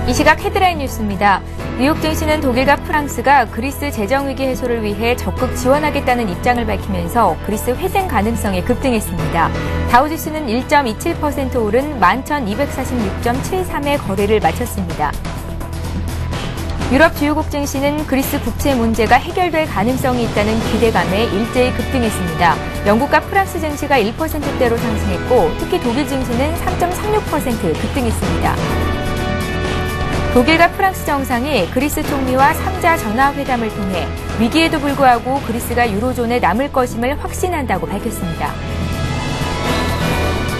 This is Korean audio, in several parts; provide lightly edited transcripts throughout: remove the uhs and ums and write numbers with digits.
이 시각 헤드라인 뉴스입니다. 뉴욕 증시는 독일과 프랑스가 그리스 재정위기 해소를 위해 적극 지원하겠다는 입장을 밝히면서 그리스 회생 가능성에 급등했습니다. 다우지수는 1.27% 오른 11,246.73의 거래를 마쳤습니다. 유럽 주요국 증시는 그리스 국채 문제가 해결될 가능성이 있다는 기대감에 일제히 급등했습니다. 영국과 프랑스 증시가 1%대로 상승했고 특히 독일 증시는 3.36% 급등했습니다. 독일과 프랑스 정상이 그리스 총리와 3자 전화회담을 통해 위기에도 불구하고 그리스가 유로존에 남을 것임을 확신한다고 밝혔습니다.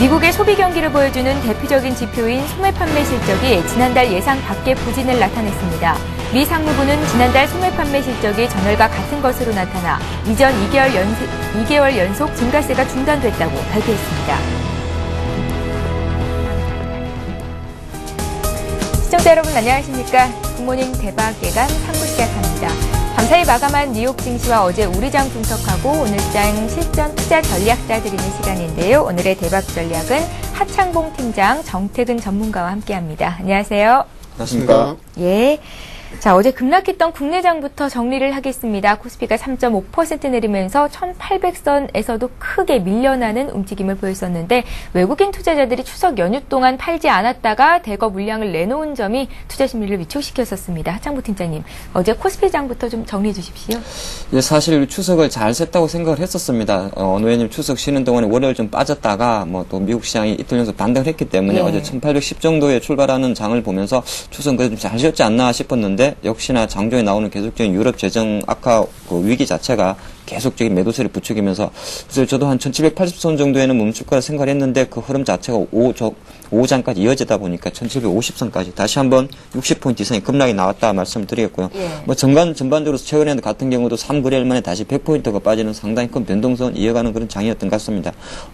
미국의 소비 경기를 보여주는 대표적인 지표인 소매 판매 실적이 지난달 예상 밖의 부진을 나타냈습니다. 미 상무부는 지난달 소매 판매 실적이 전월과 같은 것으로 나타나 이전 2개월 연속 증가세가 중단됐다고 발표했습니다. 시청자 여러분 안녕하십니까? 굿모닝 대박 예감 3부 시작합니다. 밤사이 마감한 뉴욕 증시와 어제 우리장 분석하고 오늘장 실전 투자 전략 짜드리는 시간인데요. 오늘의 대박 전략은 하창봉 팀장, 정태근 전문가와 함께합니다. 안녕하세요. 안녕하십니까? 예. 자, 어제 급락했던 국내장부터 정리를 하겠습니다. 코스피가 3.5% 내리면서 1800선에서도 크게 밀려나는 움직임을 보였었는데 외국인 투자자들이 추석 연휴 동안 팔지 않았다가 대거 물량을 내놓은 점이 투자 심리를 위축시켰었습니다. 하창보 팀장님, 어제 코스피장부터 좀 정리해 주십시오. 예, 사실 추석을 잘 샜다고 생각을 했었습니다. 왜냐면 추석 쉬는 동안에 월요일 좀 빠졌다가 또 미국 시장이 이틀 연속 반등을 했기 때문에 어제 1810 정도에 출발하는 장을 보면서 추석 그래도 좀 잘 쉬었지 않나 싶었는데 역시나 장중에 나오는 계속적인 유럽 재정 악화 위기 자체가 계속적인 매도세를 부추기면서 그래서 저도 한 1780선 정도에는 멈출 거라 생각을 했는데 그 흐름 자체가 오후장까지 이어지다 보니까 1750선까지 다시 한번 60포인트 이상의 급락이 나왔다 말씀드리겠고요. 예. 전반적으로 최근에 같은 경우도 3거래일 만에 다시 100포인트가 빠지는 상당히 큰 변동선 이어가는 그런 장이었던 것 같습니다.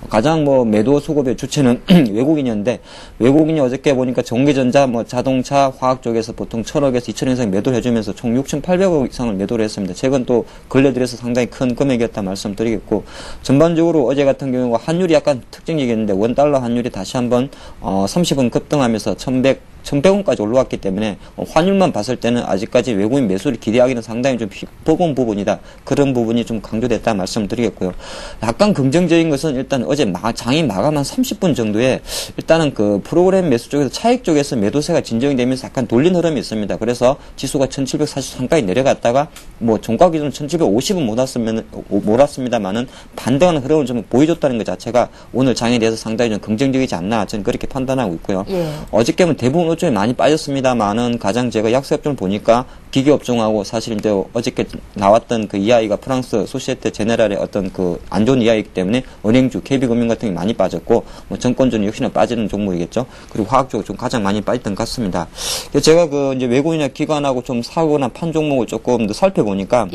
가장 매도 수급의 주체는 외국인이었는데 외국인이 어저께 보니까 전기전자, 자동차, 화학 쪽에서 보통 1000억에서 2000억 이상 매도를 해주면서 총 6,800억 이상을 매도를 했습니다. 최근 또 근래 들여서 상당히 큰 금액이었다 말씀드리겠고 전반적으로 어제 같은 경우 환율이 약간 특징적이었는데 원달러 환율이 다시 한번 30원 급등하면서 1100원까지 올라왔기 때문에 환율만 봤을 때는 아직까지 외국인 매수를 기대하기는 상당히 좀 버거운 부분이다. 그런 부분이 좀 강조됐다 말씀드리겠고요. 약간 긍정적인 것은 일단 어제 장이 마감한 30분 정도에 일단은 그 프로그램 매수 쪽에서 차익 쪽에서 매도세가 진정이 되면서 약간 돌린 흐름이 있습니다. 그래서 지수가 1743까지 내려갔다가 종가 기준 1750은 몰았습니다만은 반등하는 흐름을 좀 보여줬다는 것 자체가 오늘 장에 대해서 상당히 좀 긍정적이지 않나 저는 그렇게 판단하고 있고요. 예. 어저께는 대부분 업종이 많이 빠졌습니다만은 가장 제가 약세업종을 보니까 기계업종하고 사실 이제 어저께 나왔던 그 이하이가 프랑스 소시에테 제네랄의 어떤 그 안 좋은 이하이기 때문에 은행주, KB금융 같은 게 많이 빠졌고 정권주는 역시나 빠지는 종목이겠죠. 그리고 화학 쪽은 좀 가장 많이 빠졌던 것 같습니다. 제가 이제 외국인이나 기관하고 좀 사거나 판 종목을 조금 더 살펴보니까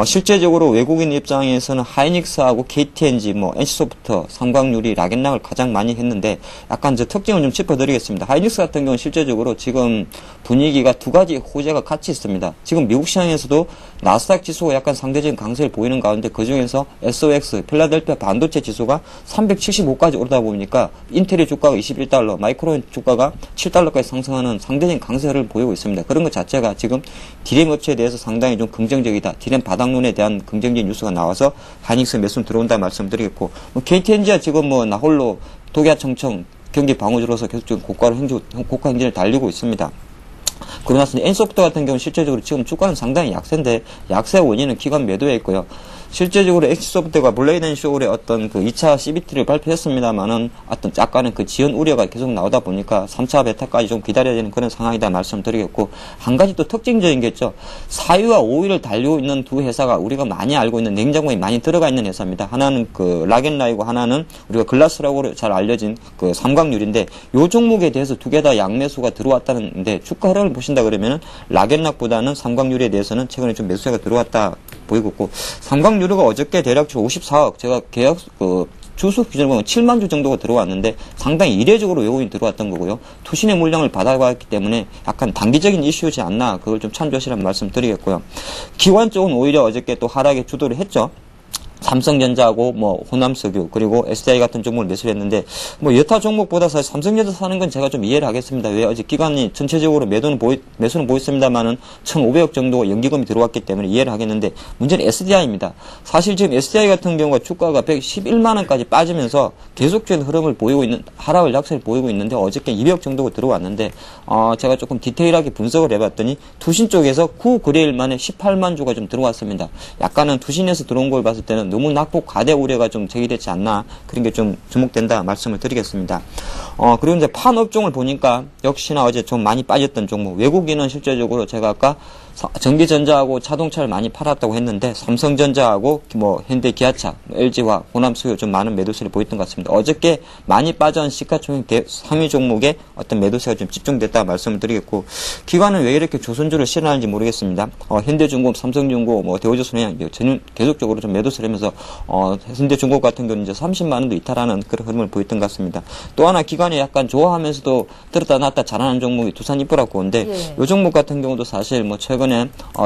실제적으로 외국인 입장에서는 하이닉스하고 KTNG, NC소프트, 삼광유리, 락앤락을 가장 많이 했는데 약간 특징을 좀 짚어드리겠습니다. 하이닉스 같은 경우는 실제적으로 지금 분위기가 두 가지 호재가 같이 있습니다. 지금 미국 시장에서도 나스닥 지수가 약간 상대적인 강세를 보이는 가운데 그중에서 SOX, 필라델피아 반도체 지수가 375까지 오르다 보니까 인텔의 주가가 21달러, 마이크론 주가가 7달러까지 상승하는 상대적인 강세를 보이고 있습니다. 그런 것 자체가 지금 디램 업체에 대해서 상당히 좀 긍정적이다. 디램 바닥론에 대한 긍정적인 뉴스가 나와서 하이닉스 매수는 들어온다 말씀드리겠고 KTNG가 지금 나홀로 독야청청 경기 방어주로서 계속 고가 행진을 달리고 있습니다. 그러고 나서 NC소프트 같은 경우는 실제적으로 지금 주가는 상당히 약세인데 약세 원인은 기관 매도에 있고요. 실제적으로 NC소프트가 블레이드 쇼울의 어떤 그 2차 CBT를 발표했습니다만은 어떤 약간의 그 지연 우려가 계속 나오다 보니까 3차 베타까지 좀 기다려야 되는 그런 상황이다 말씀드리겠고 한 가지 또 특징적인 게 있죠. 4위와 5위를 달리고 있는 두 회사가 우리가 많이 알고 있는 냉장고에 많이 들어가 있는 회사입니다. 하나는 그 락앤라이고 하나는 우리가 글라스라고 잘 알려진 그 삼광유리인데 요 종목에 대해서 두 개 다 양매수가 들어왔다는데 주가 흐름을 보신다 그러면은 락앤락보다는 삼광유리에 대해서는 최근에 좀 매수세가 들어왔다 보이고 있고 삼광유리가 어저께 대략적으로 54억 제가 계약 주수 기준으로 보면 7만 주 정도가 들어왔는데 상당히 이례적으로 외국인이 들어왔던 거고요. 투신의 물량을 받아봤기 때문에 약간 단기적인 이슈지 않나 그걸 좀 참조하시라는 말씀 드리겠고요. 기관 쪽은 오히려 어저께 또 하락에 주도를 했죠. 삼성전자하고 뭐 호남석유 그리고 SDI 같은 종목을 매수를 했는데 뭐 여타 종목보다 사실 삼성전자 사는 건 제가 좀 이해를 하겠습니다. 왜 어제 기관이 전체적으로 매수는 보였습니다만은 1,500억 정도 연기금이 들어왔기 때문에 이해를 하겠는데 문제는 SDI입니다. 사실 지금 SDI 같은 경우가 주가가 111만 원까지 빠지면서 계속적인 흐름을 보이고 있는 하락을 약세를 보이고 있는데 어저께 200억 정도가 들어왔는데 제가 조금 디테일하게 분석을 해봤더니 투신 쪽에서 9거래일 만에 18만 주가 좀 들어왔습니다. 약간은 투신에서 들어온 걸 봤을 때는 너무 낙폭 과대 우려가 좀 제기되지 않나 그런 게 좀 주목된다 말씀을 드리겠습니다. 그리고 이제 판 업종을 보니까 역시나 어제 좀 많이 빠졌던 종목 외국인은 실제적으로 제가 아까 전기전자하고 자동차를 많이 팔았다고 했는데 삼성전자하고 뭐 현대기아차, LG화, 호남수요 좀 많은 매도세를 보였던 것 같습니다. 어저께 많이 빠진 시가총액 상위 종목에 어떤 매도세가 좀 집중됐다 말씀을 드리겠고 기관은 왜 이렇게 조선주를 실현하는지 모르겠습니다. 현대중공, 삼성중공, 뭐 대우조선해양 계속적으로 좀 매도세를 하면서 현대중공 같은 경우는 이제 30만 원도 이탈하는 그런 흐름을 보였던 것 같습니다. 또 하나 기관이 약간 좋아하면서도 들었다 놨다 잘하는 종목이 두산이프라고인데 이 종목 같은 경우도 사실 뭐 최근에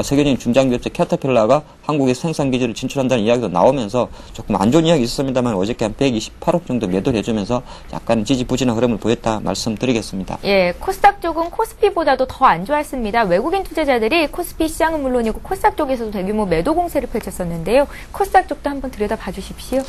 세계적인 중장기업체 캐터필러가 한국에 생산 기지를 진출한다는 이야기도 나오면서 조금 안 좋은 이야기 있었습니다만 어저께 한 128억 정도 매도를 해주면서 약간 지지부진한 흐름을 보였다 말씀드리겠습니다. 예, 코스닥 쪽은 코스피보다도 더 안 좋았습니다. 외국인 투자자들이 코스피 시장은 물론이고 코스닥 쪽에서도 대규모 매도 공세를 펼쳤었는데요. 코스닥 쪽도 한번 들여다봐 주십시오.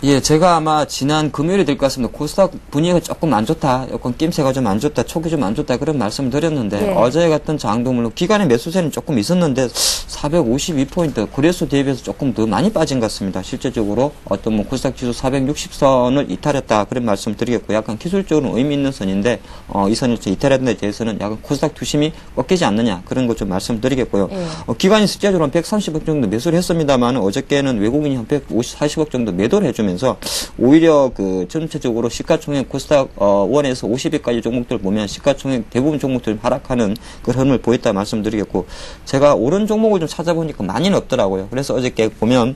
예, 제가 아마 지난 금요일이 될 것 같습니다. 코스닥 분위기가 조금 안 좋다, 약간 낌새가 좀 안 좋다, 촉이 좀 안 좋다 그런 말씀을 드렸는데 어제 같은 장도 물론 기간의 매수세는 조금 있었는데 452포인트 거래수 대비해서 조금 더 많이 빠진 것 같습니다. 실제적으로 어떤 뭐 코스닥 지수 460선을 이탈했다 그런 말씀 드리겠고 약간 기술적으로 의미 있는 선인데 이 선을 이탈했는 데 대해서는 약간 코스닥 투심이 꺾이지 않느냐 그런 것 좀 말씀드리겠고요. 기관이 숫자적으로 한 130억 정도 매수를 했습니다만 어저께는 외국인이 한 140억 정도 매도를 해주면서 오히려 그 전체적으로 시가총액 코스닥 1에서 50위까지 종목들 보면 시가총액 대부분 종목들 하락하는 그런 흐름을 보였다 말씀드리겠고 제가 오른 종목을 좀 찾아보니까 많이는 없더라고요. 그래서 어저께 보면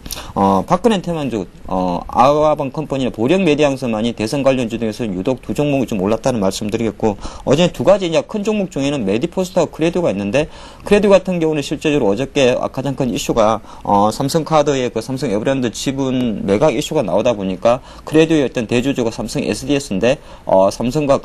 박근혜 태만주 아와방 컴퍼니와 보령 메디앙서만이 대선 관련주 중에서 유독 두 종목이 좀 올랐다는 말씀드리겠고 어제 두 가지 이제 큰 종목 중에는 메디포스트하고 크레듀가 있는데 크레듀 같은 경우는 실제적으로 어저께 가장 큰 이슈가 삼성카드의 그 삼성 에버랜드 지분 매각 이슈가 나오다 보니까 크레듀의 어떤 대주주가 삼성 SDS인데 삼성과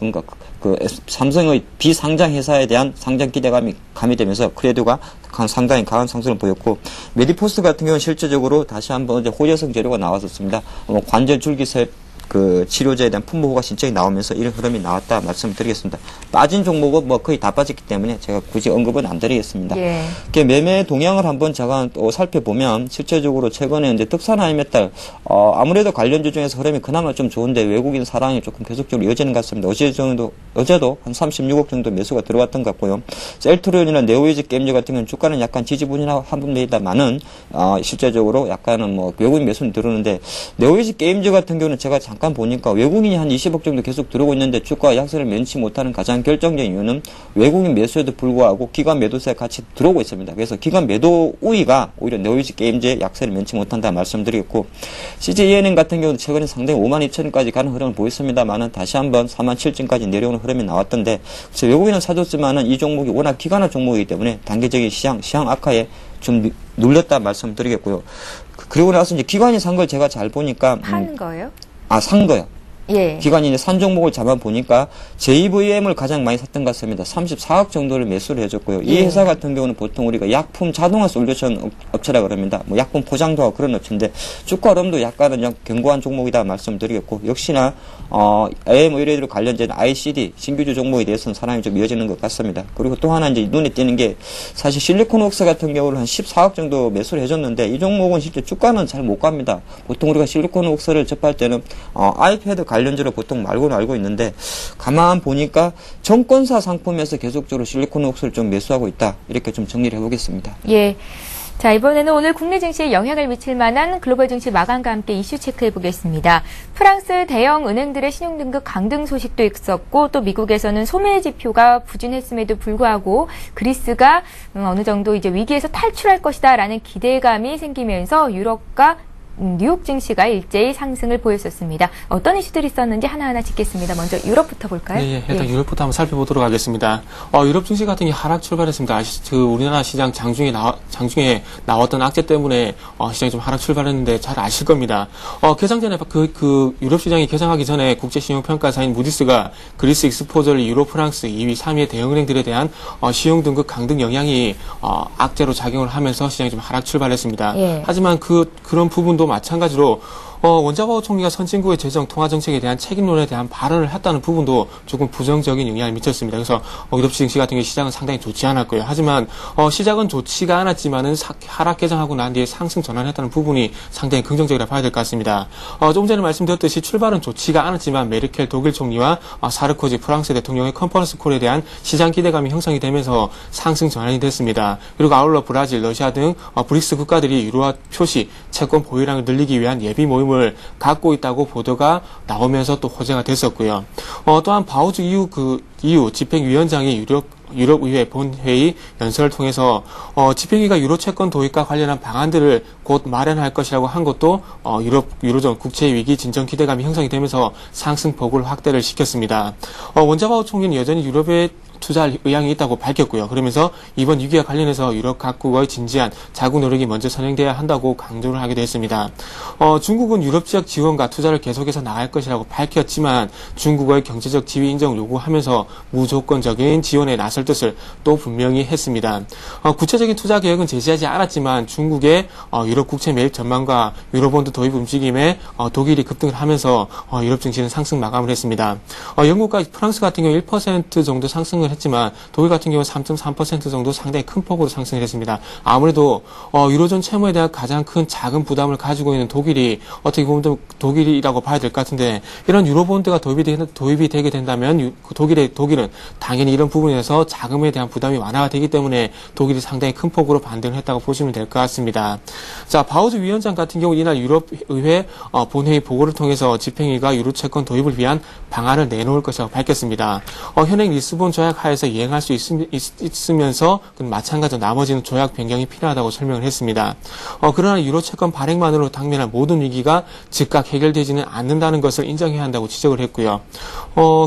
삼성의 비상장 회사에 대한 상장 기대감이 가미되면서 크레듀가 상당히 강한 상승을 보였고 메디포스트 같은 경우는 실제적으로 다시 한번 어제 호재성 재료가 나왔었습니다. 관절 줄기세 그 치료제에 대한 품목호가 신청이 나오면서 이런 흐름이 나왔다 말씀드리겠습니다. 빠진 종목은 뭐 거의 다 빠졌기 때문에 제가 굳이 언급은 안 드리겠습니다. 매매 동향을 한번 제가 또 살펴보면 실제적으로 최근에 이제 득산하이메탈 아무래도 관련주 중에서 흐름이 그나마 좀 좋은데 외국인 사랑이 조금 계속적으로 이어지는 것 같습니다. 어제도 한 36억 정도 매수가 들어왔던 것 같고요. 셀트론이나 네오이즈 게임즈 같은 경우는 주가는 약간 지지부진한 부분입니다만은 실제적으로 약간은 뭐 외국인 매수는 들어오는데 네오이즈 게임즈 같은 경우는 제가 잠깐 보니까 외국인이 한 20억 정도 계속 들어오고 있는데 주가 약세를 면치 못하는 가장 결정적인 이유는 외국인 매수에도 불구하고 기관 매도세가 같이 들어오고 있습니다. 그래서 기관 매도 우위가 오히려 네오이즈 게임즈의 약세를 면치 못한다 말씀드리겠고 CJENM 같은 경우는 최근에 상당히 52,000원까지 가는 흐름을 보였습니다만은 다시 한번 47,000원까지 내려오는 흐름이 나왔던데 그래서 외국인은 사줬지만은 이 종목이 워낙 기관화 종목이기 때문에 단기적인 시장 악화에 좀 눌렸다 말씀드리겠고요. 그리고 나서 이제 기관이 산 걸 제가 잘 보니까 판 거예요? 산 거요. 예. 기관이 이제 산 종목을 잡아보니까 JVM을 가장 많이 샀던 것 같습니다. 34억 정도를 매수를 해줬고요. 이 회사 같은 경우는 보통 우리가 약품 자동화 솔루션 업체라 그럽니다. 뭐 약품 포장도 하고 그런 업체인데 주가 흐름도 약간은 견고한 종목이다 말씀드리겠고 역시나 AM 의뢰로 관련된 ICD 신규주 종목에 대해서는 사랑이 좀 이어지는 것 같습니다. 그리고 또 하나 이제 눈에 띄는 게 사실 실리콘웍스 같은 경우는 한 14억 정도 매수를 해줬는데 이 종목은 실제 주가는 잘 못 갑니다. 보통 우리가 실리콘웍스를 접할 때는 아이패드 관련주로 보통 알고 있는데 가만 보니까 정권사 상품에서 계속적으로 실리콘웍스를 좀 매수하고 있다. 이렇게 좀 정리를 해보겠습니다. 예. 자, 이번에는 오늘 국내 증시에 영향을 미칠 만한 글로벌 증시 마감과 함께 이슈 체크해 보겠습니다. 프랑스 대형 은행들의 신용등급 강등 소식도 있었고 또 미국에서는 소매 지표가 부진했음에도 불구하고 그리스가 어느 정도 이제 위기에서 탈출할 것이다라는 기대감이 생기면서 유럽과 뉴욕 증시가 일제히 상승을 보였었습니다. 어떤 이슈들이 있었는지 하나하나 짚겠습니다. 먼저 유럽부터 볼까요? 네, 일단 유럽부터 한번 살펴보도록 하겠습니다. 유럽 증시 같은 게 하락 출발했습니다. 우리나라 시장 장중에 나왔던 악재 때문에 시장이 좀 하락 출발했는데 잘 아실 겁니다. 개장 전에 유럽 시장이 개장하기 전에 국제신용평가사인 무디스가 그리스, 익스포저를 유로, 프랑스 2위, 3위의 대형은행들에 대한 신용 등급 강등 영향이 악재로 작용을 하면서 시장이 좀 하락 출발했습니다. 예. 하지만 그런 부분도 마찬가지로 원자바오 총리가 선진국의 재정, 통화 정책에 대한 책임론에 대한 발언을 했다는 부분도 조금 부정적인 영향을 미쳤습니다. 그래서 유럽 증시 같은 경우 시장은 상당히 좋지 않았고요. 하지만 시작은 좋지가 않았지만은 하락 개장하고 난 뒤에 상승 전환했다는 부분이 상당히 긍정적이라 봐야 될 것 같습니다. 조금 전에 말씀드렸듯이 출발은 좋지가 않았지만 메르켈 독일 총리와 사르코지 프랑스 대통령의 컨퍼런스 콜에 대한 시장 기대감이 형성이 되면서 상승 전환이 됐습니다. 그리고 아울러 브라질, 러시아 등 브릭스 국가들이 유로화 표시, 채권 보유량을 늘리기 위한 예비 모임을 갖고 있다고 보도가 나오면서 또 호재가 됐었고요. 또한 바우즈 EU 집행위원장이 유럽의회 본회의 연설을 통해서 집행위가 유로 채권 도입과 관련한 방안들을 곧 마련할 것이라고 한 것도 유로존 국채 위기 진정 기대감이 형성이 되면서 상승폭을 확대를 시켰습니다. 원자바오 총리는 여전히 유럽에 투자할 의향이 있다고 밝혔고요. 그러면서 이번 위기와 관련해서 유럽 각국의 진지한 자국 노력이 먼저 선행돼야 한다고 강조를 하기도 했습니다. 중국은 유럽 지역 지원과 투자를 계속해서 나갈 것이라고 밝혔지만 중국의 경제적 지위 인정을 요구하면서 무조건적인 지원에 나설 뜻을 또 분명히 했습니다. 구체적인 투자 계획은 제시하지 않았지만 중국의 유럽 국채 매입 전망과 유로본드 도입 움직임에 독일이 급등을 하면서 유럽 증시는 상승 마감을 했습니다. 영국과 프랑스 같은 경우 1% 정도 상승을 했지만 독일 같은 경우 3.3% 정도 상당히 큰 폭으로 상승을 했습니다. 아무래도 유로존 채무에 대한 가장 큰 자금 부담을 가지고 있는 독일이 어떻게 보면 독일이라고 봐야 될 것 같은데 이런 유로본드가 도입이 되게 된다면 독일은 당연히 이런 부분에서 자금에 대한 부담이 완화가 되기 때문에 독일이 상당히 큰 폭으로 반등을 했다고 보시면 될 것 같습니다. 자, 바우즈 위원장 같은 경우 이날 유럽의회 본회의 보고를 통해서 집행위가 유로 채권 도입을 위한 방안을 내놓을 것이라고 밝혔습니다. 현행 리스본 조약 하에서 이행할 수 있으면서 마찬가지로 나머지는 조약 변경이 필요하다고 설명을 했습니다. 그러나 유로 채권 발행만으로 당면한 모든 위기가 즉각 해결되지는 않는다는 것을 인정해야 한다고 지적을 했고요.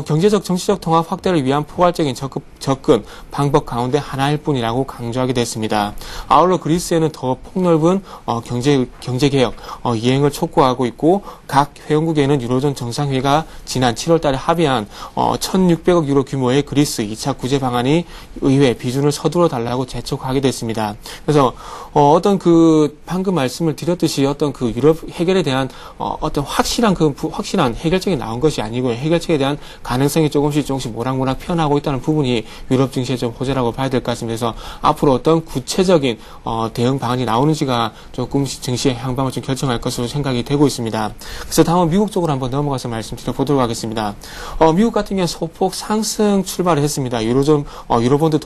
경제적 정치적 통합 확대를 위한 포괄적인 접근 방법 가운데 하나일 뿐이라고 강조하기도 했습니다. 아울러 그리스에는 더 폭넓은 경제개혁 이행을 촉구하고 있고 각 회원국에는 유로존 정상회의가 지난 7월 달에 합의한 1,600억 유로 규모의 그리스 2차 구제 방안이 의회 비준을 서두러 달라고 재촉하게 됐습니다. 그래서 방금 말씀을 드렸듯이 유럽 해결에 대한 확실한 해결책이 나온 것이 아니고요. 해결책에 대한 가능성이 조금씩 모락모락 피어나고 있다는 부분이 유럽 증시의 좀 호재라고 봐야 될 것 같습니다. 그래서 앞으로 어떤 구체적인 대응 방안이 나오는지가 조금씩 증시의 향방을 좀 결정할 것으로 생각이 되고 있습니다. 그래서 다음은 미국 쪽으로 한번 넘어가서 말씀드려보도록 하겠습니다. 미국 같은 경우는 소폭 상승 출발을 했습니다. 유로본드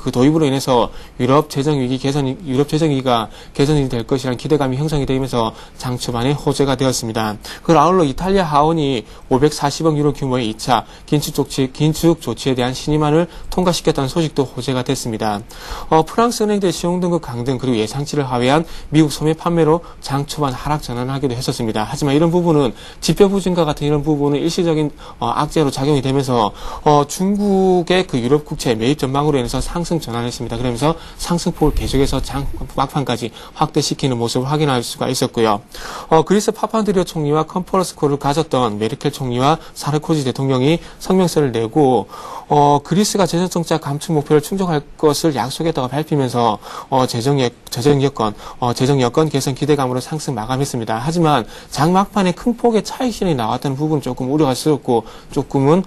도입으로 인해서 유럽 재정위기가 개선이 될 것이라는 기대감이 형성이 되면서 장 초반에 호재가 되었습니다. 그걸 아울러 이탈리아 하원이 540억 유로 규모의 2차 긴축 조치에 대한 신임안을 통과시켰다는 소식도 호재가 됐습니다. 프랑스 은행들 신용등급 강등 그리고 예상치를 하회한 미국 소매 판매로 장 초반 하락 전환하기도 했었습니다. 하지만 이런 부분은 지표 부진과 같은 이런 부분은 일시적인 악재로 작용이 되면서 중국의 유럽 국채 매입 전망으로 인해서 상승 전환했습니다. 그러면서 상승폭을 계속해서 막판까지 확대시키는 모습을 확인할 수가 있었고요. 그리스 파판드리오 총리와 컨퍼런스 콜을 가졌던 메르켈 총리와 사르코지 대통령이 성명서를 내고 그리스가 재정 정책 감축 목표를 충족할 것을 약속했다고 밝히면서 재정 여건 개선 기대감으로 상승 마감했습니다. 하지만 장 막판에 큰 폭의 차익 실현이 나왔다는 부분은 조금 우려스럽고 조금은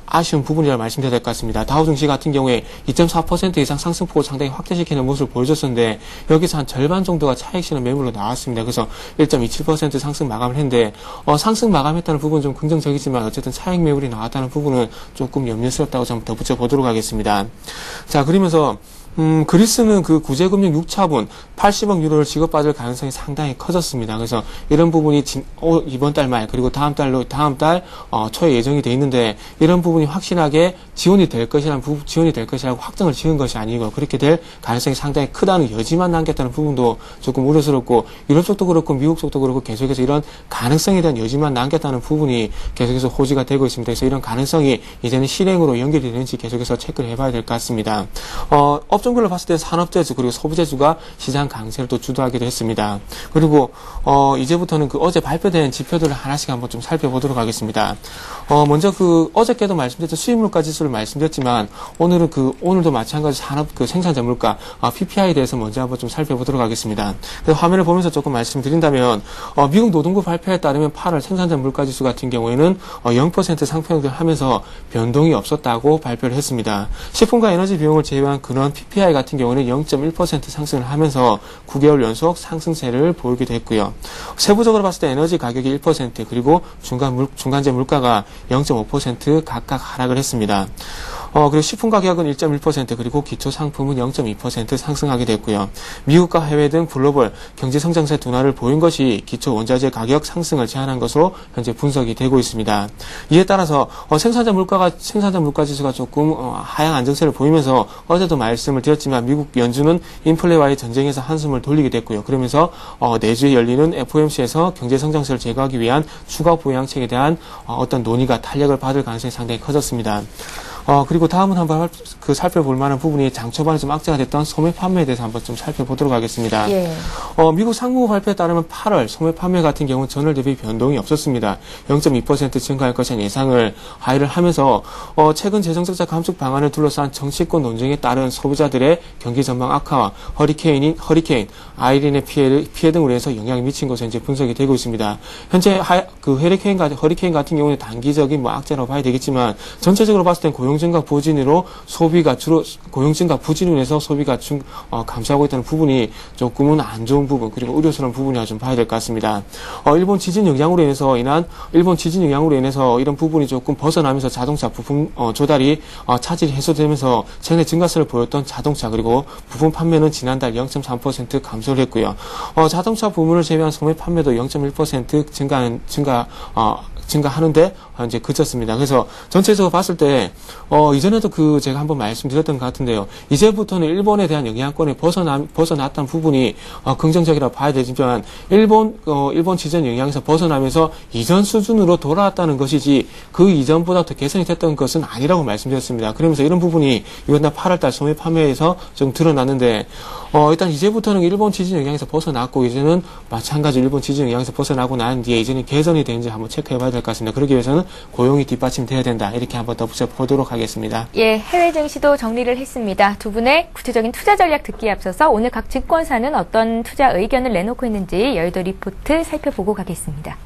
아쉬운 부분이라고 말씀드려야 될 것 같습니다. 다우 증시 같은 경우에 2.4% 이상 상승폭을 상당히 확대시키는 모습을 보여줬었는데 여기서 한 절반 정도가 차익 실현 매물로 나왔습니다. 그래서 1.27% 상승 마감을 했는데 상승 마감했다는 부분은 좀 긍정적이지만 어쨌든 차익 매물이 나왔다는 부분은 조금 염려스럽다고 좀 덧붙여 보도록 하겠습니다. 자, 그러면서 그리스는 그 구제금융 6차분 80억 유로를 지급받을 가능성이 상당히 커졌습니다. 그래서 이런 부분이 이번 달 말 그리고 다음 달 초에 예정이 돼 있는데 이런 부분이 확실하게 지원이 될 것이라고 확정을 지은 것이 아니고 그렇게 될 가능성이 상당히 크다는 여지만 남겼다는 부분도 조금 우려스럽고 유럽 쪽도 그렇고 미국 쪽도 그렇고 계속해서 이런 가능성에 대한 여지만 남겼다는 부분이 계속해서 호지가 되고 있습니다. 그래서 이런 가능성이 이제는 실행으로 연결이 되는지 계속해서 체크를 해봐야 될 것 같습니다. 업종별로 봤을 때 산업재주 그리고 소비재주가 시장 강세를 또 주도하기도 했습니다. 그리고 이제부터는 그 어제 발표된 지표들을 하나씩 한번 좀 살펴보도록 하겠습니다. 먼저 어저께도 말씀드렸던 수입물가 지수를 말씀드렸지만 오늘도 마찬가지 산업 생산자 물가 PPI에 대해서 먼저 한번 좀 살펴보도록 하겠습니다. 화면을 보면서 조금 말씀드린다면 미국 노동부 발표에 따르면 8월 생산자 물가 지수 같은 경우에는 0% 상승을 하면서 변동이 없었다고 발표를 했습니다. 식품과 에너지 비용을 제외한 근원 PPI 같은 경우는 0.1% 상승을 하면서 9개월 연속 상승세를 보이기도 했고요. 세부적으로 봤을 때 에너지 가격이 1% 그리고 중간재 물가가 0.5% 각각 하락을 했습니다. 그리고 식품 가격은 1.1% 그리고 기초 상품은 0.2% 상승하게 됐고요. 미국과 해외 등 글로벌 경제 성장세 둔화를 보인 것이 기초 원자재 가격 상승을 제한한 것으로 현재 분석이 되고 있습니다. 이에 따라서 생산자 물가 지수가 조금 하향 안정세를 보이면서 어제도 말씀을 드렸지만 미국 연준은 인플레와의 전쟁에서 한숨을 돌리게 됐고요. 그러면서 내주에 열리는 FOMC에서 경제 성장세를 제거하기 위한 추가 부양책에 대한 어떤 논의가 탄력을 받을 가능성이 상당히 커졌습니다. 그리고 다음은 한번 살펴볼 만한 부분이 장 초반에 좀 악재가 됐던 소매 판매에 대해서 한번 좀 살펴보도록 하겠습니다. 예. 미국 상무부 발표에 따르면 8월 소매 판매 같은 경우는 전월 대비 변동이 없었습니다. 0.2% 증가할 것이라는 예상을 하회를 하면서 최근 재정적자 감축 방안을 둘러싼 정치권 논쟁에 따른 소비자들의 경기 전망 악화와 허리케인 아이린의 피해 등으로 해서 영향이 미친 것으로 이제 분석이 되고 있습니다. 현재 허리케인 같은 경우는 단기적인 악재라고 봐야 되겠지만 전체적으로 봤을 땐 고용 증가 부진으로 고용 증가 부진으로 인해서 소비가 감소하고 있다는 부분이 조금은 안 좋은 부분 그리고 우려스러운 부분이라 좀 봐야 될 것 같습니다. 일본 지진 영향으로 인해서 이런 부분이 조금 벗어나면서 자동차 부품 조달이 차질이 해소되면서 최근에 증가세를 보였던 자동차 그리고 부품 판매는 지난달 0.3% 감소를 했고요. 자동차 부문을 제외한 소매 판매도 0.1% 증가하는데 이제 그쳤습니다. 그래서 전체적으로 봤을 때 이전에도 제가 한번 말씀드렸던 것 같은데요. 이제부터는 일본에 대한 영향권에 벗어났다는 부분이 긍정적이라고 봐야 되지만 일본 지진 영향에서 벗어나면서 이전 수준으로 돌아왔다는 것이지 그 이전보다 더 개선이 됐던 것은 아니라고 말씀드렸습니다. 그러면서 이런 부분이 이번 달 8월달 소매 판매에서 좀 드러났는데 일단 이제부터는 일본 지진 영향에서 벗어났고 이제는 마찬가지로 일본 지진 영향에서 벗어나고 난 뒤에 이제는 개선이 되는지 한번 체크해봐야 될 것 같습니다. 그러기 위해서는 고용이 뒷받침돼야 된다. 이렇게 한번 더 붙여보도록 하겠습니다. 예, 해외 증시도 정리를 했습니다. 두 분의 구체적인 투자 전략 듣기에 앞서서 오늘 각 증권사는 어떤 투자 의견을 내놓고 있는지 여의도 리포트 살펴보고 가겠습니다.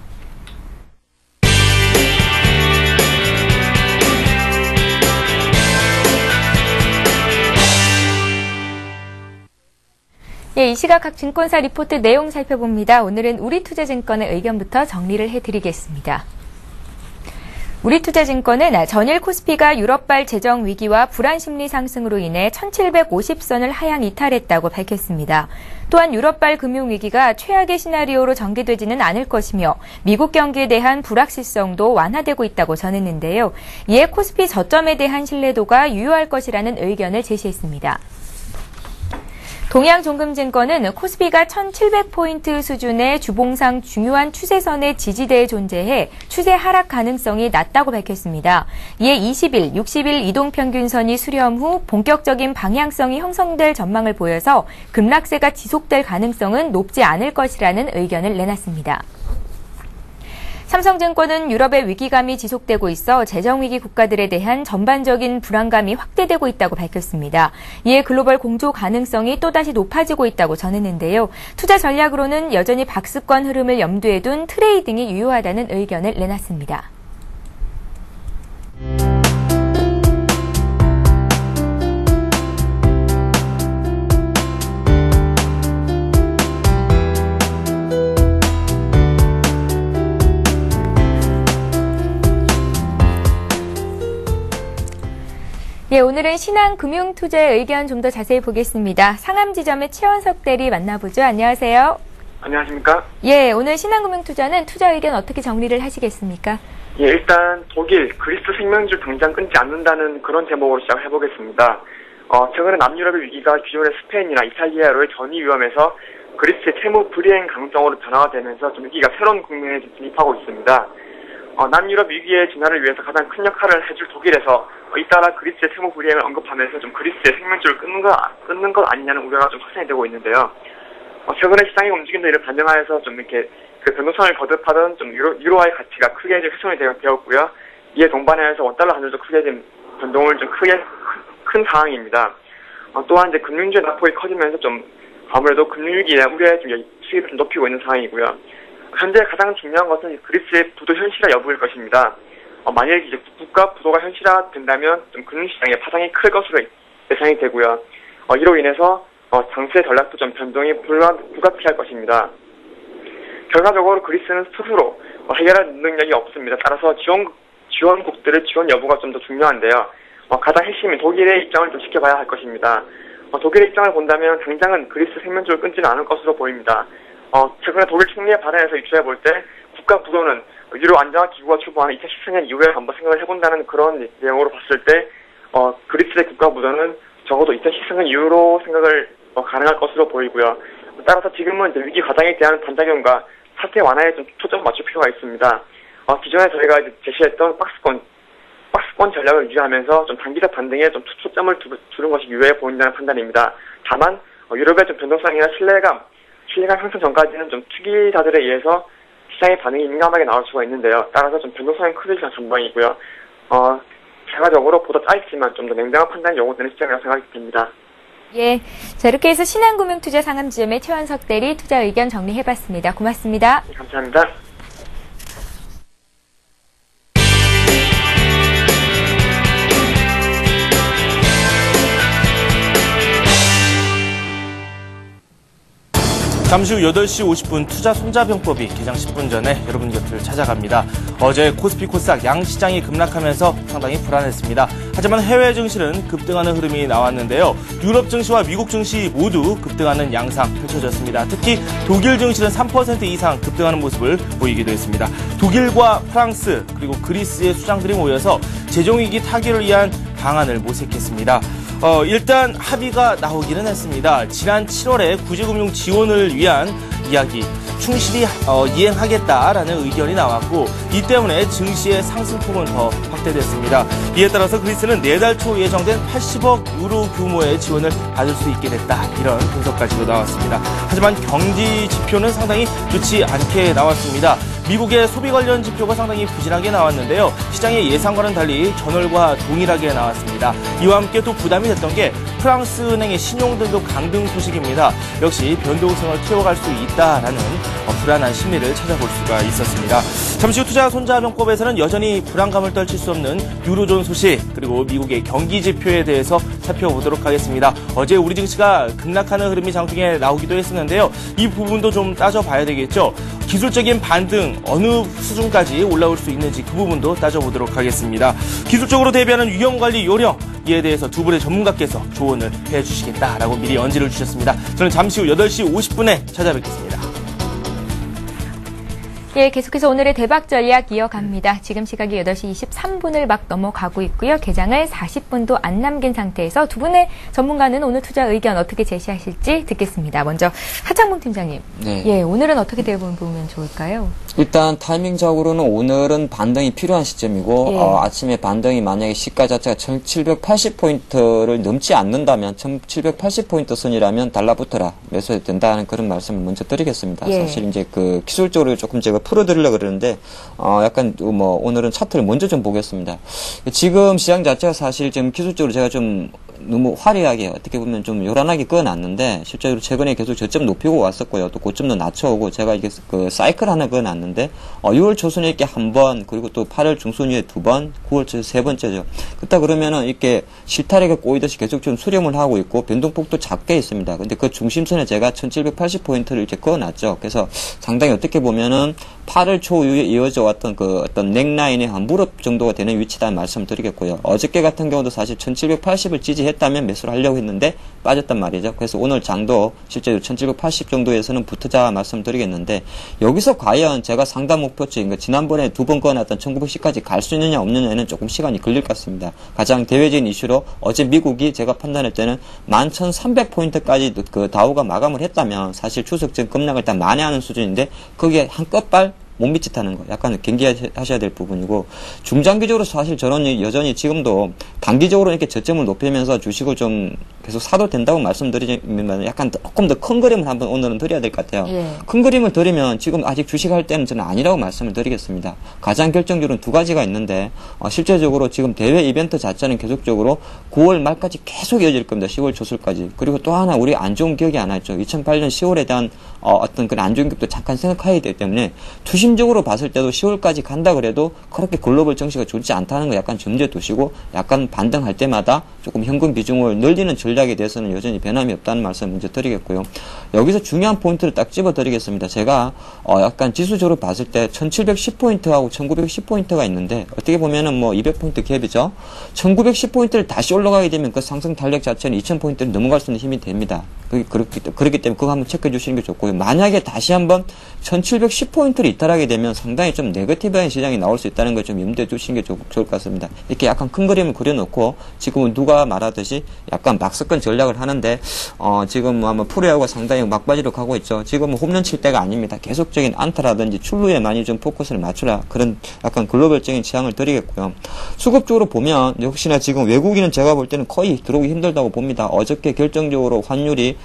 예, 이 시각 각 증권사 리포트 내용 살펴봅니다. 오늘은 우리투자증권의 의견부터 정리를 해드리겠습니다. 우리투자증권은 전일 코스피가 유럽발 재정 위기와 불안 심리 상승으로 인해 1750선을 하향 이탈했다고 밝혔습니다. 또한 유럽발 금융위기가 최악의 시나리오로 전개되지는 않을 것이며 미국 경기에 대한 불확실성도 완화되고 있다고 전했는데요. 이에 코스피 저점에 대한 신뢰도가 유효할 것이라는 의견을 제시했습니다. 동양종금증권은 코스피가 1700포인트 수준의 주봉상 중요한 추세선의 지지대에 존재해 추세 하락 가능성이 낮다고 밝혔습니다. 이에 20일, 60일 이동평균선이 수렴 후 본격적인 방향성이 형성될 전망을 보여서 급락세가 지속될 가능성은 높지 않을 것이라는 의견을 내놨습니다. 삼성증권은 유럽의 위기감이 지속되고 있어 재정위기 국가들에 대한 전반적인 불안감이 확대되고 있다고 밝혔습니다. 이에 글로벌 공조 가능성이 또다시 높아지고 있다고 전했는데요. 투자 전략으로는 여전히 박스권 흐름을 염두에 둔 트레이딩이 유효하다는 의견을 내놨습니다. 예, 오늘은 신한금융투자의 의견 좀 더 자세히 보겠습니다. 상암지점의 최원석 대리 만나보죠. 안녕하세요. 안녕하십니까? 예, 오늘 신한금융투자는 투자 의견 어떻게 정리를 하시겠습니까? 예, 일단 독일, 그리스 생명줄 당장 끊지 않는다는 그런 제목으로 시작해보겠습니다. 최근에 남유럽의 위기가 기존의 스페인이나 이탈리아로의 전이 위험에서 그리스의 채무 불이행 가능성으로 변화가 되면서 좀 위기가 새로운 국면에 진입하고 있습니다. 남유럽 위기의 진화를 위해서 가장 큰 역할을 해줄 독일에서 잇따라 그리스의 채무 불이행을 언급하면서 좀 그리스의 생명줄을 끊는 것 아니냐는 우려가 좀 확산이 되고 있는데요. 최근에 시장의 움직임도 이를 반영하여서 좀 이렇게 그 변동성을 거듭하던 좀 유로화의 가치가 크게 좀 훼손이 되었고요. 이에 동반하여서 원달러 환율도 크게 좀 변동을 좀 큰 상황입니다. 또한 이제 금융주의 낙폭이 커지면서 좀 아무래도 금융위기에 대한 우려의 좀 수익을 좀 높이고 있는 상황이고요. 현재 가장 중요한 것은 그리스의 부도 현실화 여부일 것입니다. 만약 이제 국가 부도가 현실화된다면 좀 금융시장의 파장이 클 것으로 예상이 되고요. 이로 인해서 장세 전략도 좀 변동이 불가피할 것입니다. 결과적으로 그리스는 스스로 해결할 능력이 없습니다. 따라서 지원국들의 지원 여부가 좀 더 중요한데요. 가장 핵심인 독일의 입장을 좀 지켜봐야 할 것입니다. 독일의 입장을 본다면 당장은 그리스 생명줄을 끊지는 않을 것으로 보입니다. 최근에 독일 총리의 발언에서 유추해볼 때 국가 부도는 유로 안정화 기구가 출범한 2014년 이후에 한번 생각을 해본다는 그런 내용으로 봤을 때 그리스의 국가 부도는 적어도 2014년 이후로 생각을 가능할 것으로 보이고요. 따라서 지금은 이제 위기 과정에 대한 반작용과 사태 완화에 좀 초점을 맞출 필요가 있습니다. 기존에 저희가 이제 제시했던 박스권 전략을 유지하면서 좀 단기적 반등에 좀 초점을 두는 것이 유효해 보인다는 판단입니다. 다만 유럽의 좀 변동성이나 신뢰감 형성 전까지는 좀 투기자들에 의해서 시장의 반응이 민감하게 나올 수가 있는데요. 따라서 좀 변동성이 크지 않은 전망이고요. 결과적으로 보다 짧지만 좀 더 냉정한 판단이 요구되는 시장이라고 생각이 됩니다. 예, 자 이렇게 해서 신한금융투자 상암지점의 최원석 대리 투자 의견 정리해봤습니다. 고맙습니다. 네, 감사합니다. 잠시 후 8시 50분 투자 손자병법이 개장 10분 전에 여러분 곁을 찾아갑니다. 어제 코스피 코스닥 양시장이 급락하면서 상당히 불안했습니다. 하지만 해외 증시는 급등하는 흐름이 나왔는데요. 유럽 증시와 미국 증시 모두 급등하는 양상 펼쳐졌습니다. 특히 독일 증시는 3% 이상 급등하는 모습을 보이기도 했습니다. 독일과 프랑스 그리고 그리스의 수장들이 모여서 재정위기 타결을 위한 방안을 모색했습니다. 일단 합의가 나오기는 했습니다. 지난 7월에 구제금융 지원을 위한 이야기 충실히 이행하겠다라는 의견이 나왔고 이 때문에 증시의 상승폭은 더 확대됐습니다. 이에 따라서 그리스는 내달 초 예정된 80억 유로 규모의 지원을 받을 수 있게 됐다. 이런 분석까지도 나왔습니다. 하지만 경기 지표는 상당히 좋지 않게 나왔습니다. 미국의 소비 관련 지표가 상당히 부진하게 나왔는데요. 시장의 예상과는 달리 전월과 동일하게 나왔습니다. 이와 함께 또 부담이 됐던 게 프랑스 은행의 신용등급 강등 소식입니다. 역시 변동성을 키워갈 수 있다라는 불안한 심리를 찾아볼 수가 있었습니다. 잠시 후 투자 손자병법에서는 여전히 불안감을 떨칠 수 없는 유로존 소식 그리고 미국의 경기 지표에 대해서 살펴보도록 하겠습니다. 어제 우리 증시가 급락하는 흐름이 장중에 나오기도 했었는데요. 이 부분도 좀 따져봐야 되겠죠. 기술적인 반등 어느 수준까지 올라올 수 있는지 그 부분도 따져보도록 하겠습니다. 기술적으로 대비하는 위험관리 요령 이에 대해서 두 분의 전문가께서 조언을 해주시겠다라고 미리 언지를 주셨습니다. 저는 잠시 후 8시 50분에 찾아뵙겠습니다. 예, 계속해서 오늘의 대박 전략 이어갑니다. 지금 시각이 8시 23분을 막 넘어가고 있고요. 개장을 40분도 안 남긴 상태에서 두 분의 전문가는 오늘 투자 의견 어떻게 제시하실지 듣겠습니다. 먼저 하창봉 팀장님. 네. 예, 오늘은 어떻게 대보면 좋을까요? 일단 타이밍적으로는 오늘은 반등이 필요한 시점이고 예. 아침에 반등이 만약에 시가 자체가 1780포인트를 넘지 않는다면 1780포인트 선이라면 달라붙어라 매수해도 된다는 그런 말씀을 먼저 드리겠습니다. 예. 사실 이제 그 기술적으로 조금 제가 풀어드리려고 그러는데 약간 오늘은 차트를 먼저 좀 보겠습니다. 지금 시장 자체가 사실 지금 기술적으로 제가 좀 너무 화려하게 어떻게 보면 좀 요란하게 그어놨는데 실제로 최근에 계속 저점 높이고 왔었고요. 또 고점도 낮춰오고 제가 이게 그 사이클 하나 그어놨는데 6월 초순에 이렇게 한 번, 그리고 또 8월 중순에 두 번, 9월 초 세 번째죠. 그렇다 그러면은 이렇게 실타래가 꼬이듯이 계속 좀 수렴을 하고 있고 변동폭도 작게 있습니다. 근데 그 중심선에 제가 1780포인트를 이렇게 그어놨죠. 그래서 상당히 어떻게 보면은 8월 초 이후에 이어져 왔던 그 어떤 넥라인의 한 무릎 정도가 되는 위치다 말씀을 드리겠고요. 어저께 같은 경우도 사실 1780을 지지했다면 매수를 하려고 했는데 빠졌단 말이죠. 그래서 오늘 장도 실제로 1780 정도에서는 붙으자 말씀드리겠는데 여기서 과연 제가 상단 목표치, 그러니까 지난번에 두 번 꺼놨던 1910까지 갈 수 있느냐 없느냐에는 조금 시간이 걸릴 것 같습니다. 가장 대외적인 이슈로 어제 미국이 제가 판단할 때는 11,300포인트까지 그 다우가 마감을 했다면 사실 추석 전 급락을 다 만회하는 수준인데 거기에 한 끝발 못 미치다는 거 약간 경계하셔야 될 부분이고 중장기적으로 사실 저는 여전히 지금도 단기적으로 이렇게 저점을 높이면서 주식을 좀 계속 사도 된다고 말씀드리면 약간 조금 더 큰 그림을 한번 오늘은 드려야 될 것 같아요. 예. 큰 그림을 드리면 지금 아직 주식할 때는 저는 아니라고 말씀을 드리겠습니다. 가장 결정적으로는 두 가지가 있는데 실제적으로 지금 대회 이벤트 자체는 계속적으로 9월 말까지 계속 이어질 겁니다. 10월 초술까지. 그리고 또 하나 우리 안 좋은 기억이 하나 있죠. 2008년 10월에 대한 어떤 그런 안 좋은 기억도 잠깐 생각해야 되기 때문에 투심적으로 봤을 때도 10월까지 간다 그래도 그렇게 글로벌 정시가 좋지 않다는 거 약간 염두에 두시고 약간 반등할 때마다 조금 현금 비중을 늘리는 전략에 대해서는 여전히 변함이 없다는 말씀 먼저 드리겠고요. 여기서 중요한 포인트를 딱 집어 드리겠습니다. 제가 약간 지수적으로 봤을 때 1710포인트하고 1910포인트가 있는데 어떻게 보면은 뭐 200포인트 갭이죠. 1910포인트를 다시 올라가게 되면 그 상승 탄력 자체는 2000포인트를 넘어갈 수 있는 힘이 됩니다. 그렇기 때문에 그거 한번 체크해 주시는 게 좋고요. 만약에 다시 한번 1710포인트를 이탈하게 되면 상당히 좀 네거티브한 시장이 나올 수 있다는 걸 좀 염두에 두시는 게 좋을 것 같습니다. 이렇게 약간 큰 그림을 그려놓고 지금은 누가 말하듯이 약간 막습권 전략을 하는데 지금 뭐 한번 프로야구가 상당히 막바지로 가고 있죠. 지금은 홈런 칠 때가 아닙니다. 계속적인 안타라든지 출루에 많이 좀 포커스를 맞추라 그런 약간 글로벌적인 지향을 드리겠고요. 수급적으로 보면 역시나 지금 외국인은 제가 볼 때는 거의 들어오기 힘들다고 봅니다. 어저께 결정적으로 환율이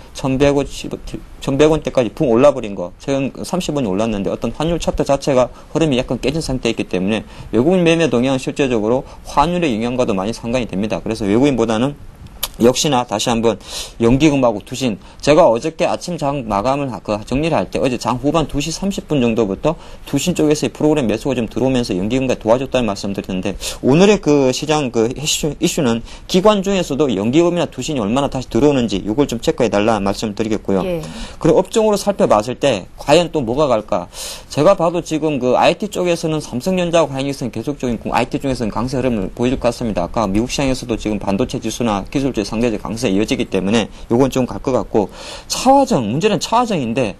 1100원대까지 붕 올라버린 거 최근 30원이 올랐는데 어떤 환율 차트 자체가 흐름이 약간 깨진 상태에 있기 때문에 외국인 매매 동향은 실제적으로 환율의 영향과도 많이 상관이 됩니다. 그래서 외국인보다는 역시나 다시 한번 연기금하고 투신 제가 어저께 아침 장 마감을 정리를 할 때 어제 장 후반 2시 30분 정도부터 투신 쪽에서의 프로그램 매수가 좀 들어오면서 연기금과 도와줬다는 말씀드렸는데 오늘의 그 시장 그 이슈는 기관 중에서도 연기금이나 투신이 얼마나 다시 들어오는지 이걸 좀 체크해 달라는 말씀을 드리겠고요. 예. 그리고 업종으로 살펴봤을 때 과연 또 뭐가 갈까? 제가 봐도 지금 그 IT 쪽에서는 삼성전자하고 하이닉스는 계속적인 IT 중에서는 강세 흐름을 보여줄 것 같습니다. 아까 미국 시장에서도 지금 반도체 지수나 기술주의 상대적 강세가 이어지기 때문에 요건 좀 갈 것 같고 차화정 문제는 차화정인데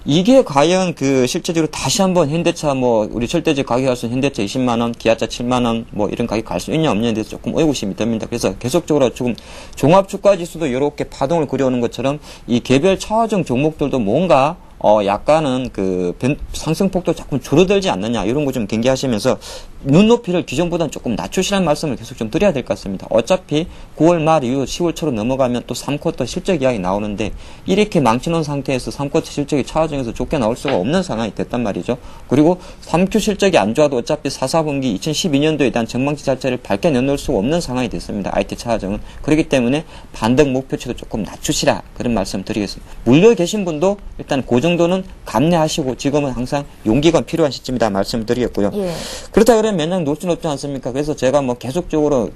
이게 과연 그 실제적으로 다시 한번 현대차 뭐 우리 절대적 가격 할 수 있는 현대차 20만원 기아차 7만원 뭐 이런 가격 갈 수 있냐 없냐에 대해서 조금 의구심이 듭니다. 그래서 계속적으로 지금 종합주가지수도 이렇게 파동을 그려오는 것처럼 이 개별 차화정 종목들도 뭔가 약간은 그 상승폭도 자꾸 줄어들지 않느냐 이런 거 좀 경계하시면서 눈높이를 기존보다는 조금 낮추시라는 말씀을 계속 좀 드려야 될 것 같습니다. 어차피 9월 말 이후 10월 초로 넘어가면 또 3쿼터 실적 이야기 나오는데 이렇게 망쳐놓은 상태에서 3쿼터 실적이 차화정에서 좋게 나올 수가 없는 상황이 됐단 말이죠. 그리고 3Q 실적이 안 좋아도 어차피 4, 4분기 2012년도에 대한 전망치 자체를 밝게 내놓을 수가 없는 상황이 됐습니다. IT 차화정은. 그렇기 때문에 반등 목표치도 조금 낮추시라 그런 말씀 드리겠습니다. 물려 계신 분도 일단 그 정도는 감내하시고 지금은 항상 용기가 필요한 시점이다 말씀드리겠고요. 예. 그렇다 그러면 맨날 놓을 수는 없지 않습니까? 그래서 제가 뭐 계속적으로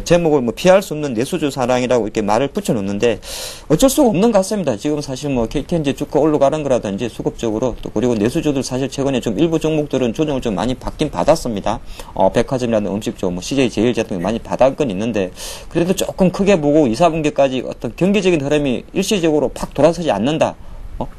제목을 뭐 피할 수 없는 내수주 사랑이라고 이렇게 말을 붙여놓는데 어쩔 수가 없는 것 같습니다. 지금 사실 뭐 KTNG 주가 올라가는 거라든지 수급적으로 또 그리고 내수주들 사실 최근에 좀 일부 종목들은 조정을 좀 많이 받긴 받았습니다. 백화점이라든 음식점, 뭐 CJ 제일제약 등 많이 받은 건 있는데 그래도 조금 크게 보고 2, 4분기까지 어떤 경기적인 흐름이 일시적으로 팍 돌아서지 않는다.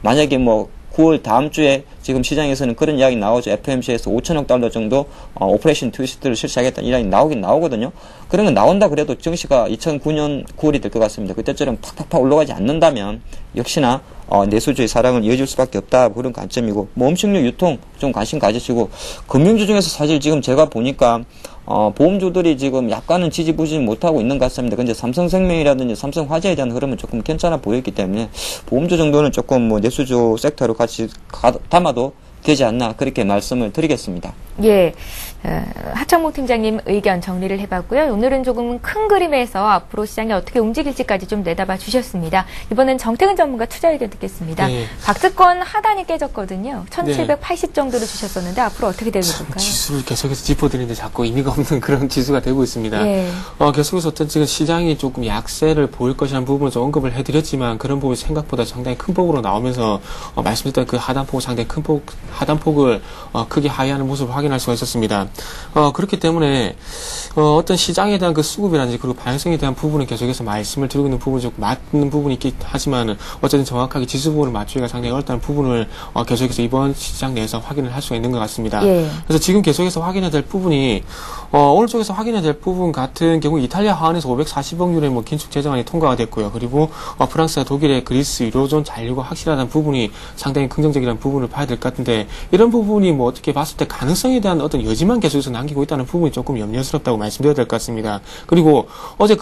만약에 뭐 9월 다음 주에 지금 시장에서는 그런 이야기 나오죠. FMC에서 5천억 달러 정도 오퍼레이션 트위스트를 실시하겠다는 이야기 나오긴 나오거든요. 그런 건 나온다 그래도 정시가 2009년 9월이 될 것 같습니다. 그때처럼 팍팍팍 올라가지 않는다면 역시나 내수주의 사랑은 이어질 수밖에 없다 그런 관점이고 뭐 음식료 유통 좀 관심 가지시고 금융주 중에서 사실 지금 제가 보니까 보험주들이 지금 약간은 지지부진 못하고 있는 것 같습니다. 근데 삼성생명이라든지 삼성화재에 대한 흐름은 조금 괜찮아 보였기 때문에 보험주 정도는 조금 뭐 내수주 섹터로 같이 담아도 되지 않나 그렇게 말씀을 드리겠습니다. 예, 하창목 팀장님 의견 정리를 해봤고요. 오늘은 조금 큰 그림에서 앞으로 시장이 어떻게 움직일지까지 좀 내다봐 주셨습니다. 이번엔 정태근 전문가 투자 의견 듣겠습니다. 네. 박스권 하단이 깨졌거든요. 1780 정도로 주셨었는데 앞으로 어떻게 되고 볼까요? 지수를 계속해서 짚어드리는데 자꾸 의미가 없는 그런 지수가 되고 있습니다. 예. 계속해서 어떤 지금 시장이 조금 약세를 보일 것이라는 부분을 좀 언급을 해드렸지만 그런 부분이 생각보다 상당히 큰 폭으로 나오면서 말씀드렸던 그 하단폭 상당히 큰 폭, 하단폭을 크게 하회하는 모습을 확인할 수가 있었습니다. 그렇기 때문에 어떤 시장에 대한 그 수급이라든지 그리고 방향성에 대한 부분은 계속해서 말씀을 드리고 있는 부분이 좀 맞는 부분이 있긴 하지만 어쨌든 정확하게 지수 부분을 맞추기가 상당히 어렵다는 부분을 계속해서 이번 시장 내에서 확인을 할 수가 있는 것 같습니다. 예. 그래서 지금 계속해서 확인해야 될 부분이 오늘 쪽에서 확인해야 될 부분 같은 경우 이탈리아 하원에서 540억 유로의 뭐 긴축 재정안이 통과가 됐고요. 그리고 프랑스와 독일의 그리스 유로존 잔류가 확실하다는 부분이 상당히 긍정적이라는 부분을 봐야 될 것 같은데 이런 부분이 뭐 어떻게 봤을 때 가능성에 대한 어떤 여지만 계속해서 남기고 있다는 부분이 조금 염려스럽다고 말씀드려야 될 것 같습니다. 그리고 어제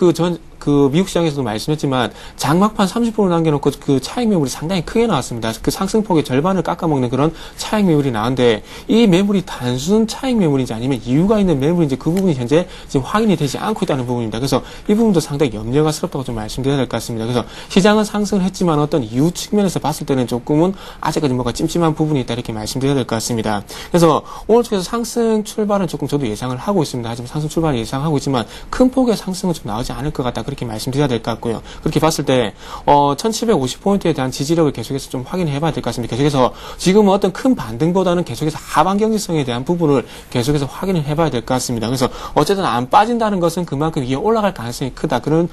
미국 시장에서도 말씀했지만 장막판 30% 남겨놓고 그 차익 매물이 상당히 크게 나왔습니다. 그 상승폭의 절반을 깎아먹는 그런 차익 매물이 나왔는데 이 매물이 단순 차익 매물인지 아니면 이유가 있는 매물인지 그 부분이 현재 지금 확인이 되지 않고 있다는 부분입니다. 그래서 이 부분도 상당히 염려스럽다고 좀 말씀드려야 될 것 같습니다. 그래서 시장은 상승을 했지만 어떤 이유 측면에서 봤을 때는 조금은 아직까지 뭔가 찜찜한 부분이 있다 이렇게 말씀드려야 될 것 같습니다. 그래서 오늘 쪽에서 상승 출발은 조금 저도 예상을 하고 있습니다. 하지만 상승 출발을 예상하고 있지만 큰 폭의 상승은 좀 나오지 않을 것 같다. 그렇게 말씀드려야 될 것 같고요. 그렇게 봤을 때 1750포인트에 대한 지지력을 계속해서 좀 확인해 봐야 될 것 같습니다. 계속해서 지금은 어떤 큰 반등보다는 계속해서 하방 경직성에 대한 부분을 계속해서 확인을 해 봐야 될 것 같습니다. 그래서 어쨌든 안 빠진다는 것은 그만큼 위에 올라갈 가능성이 크다. 그런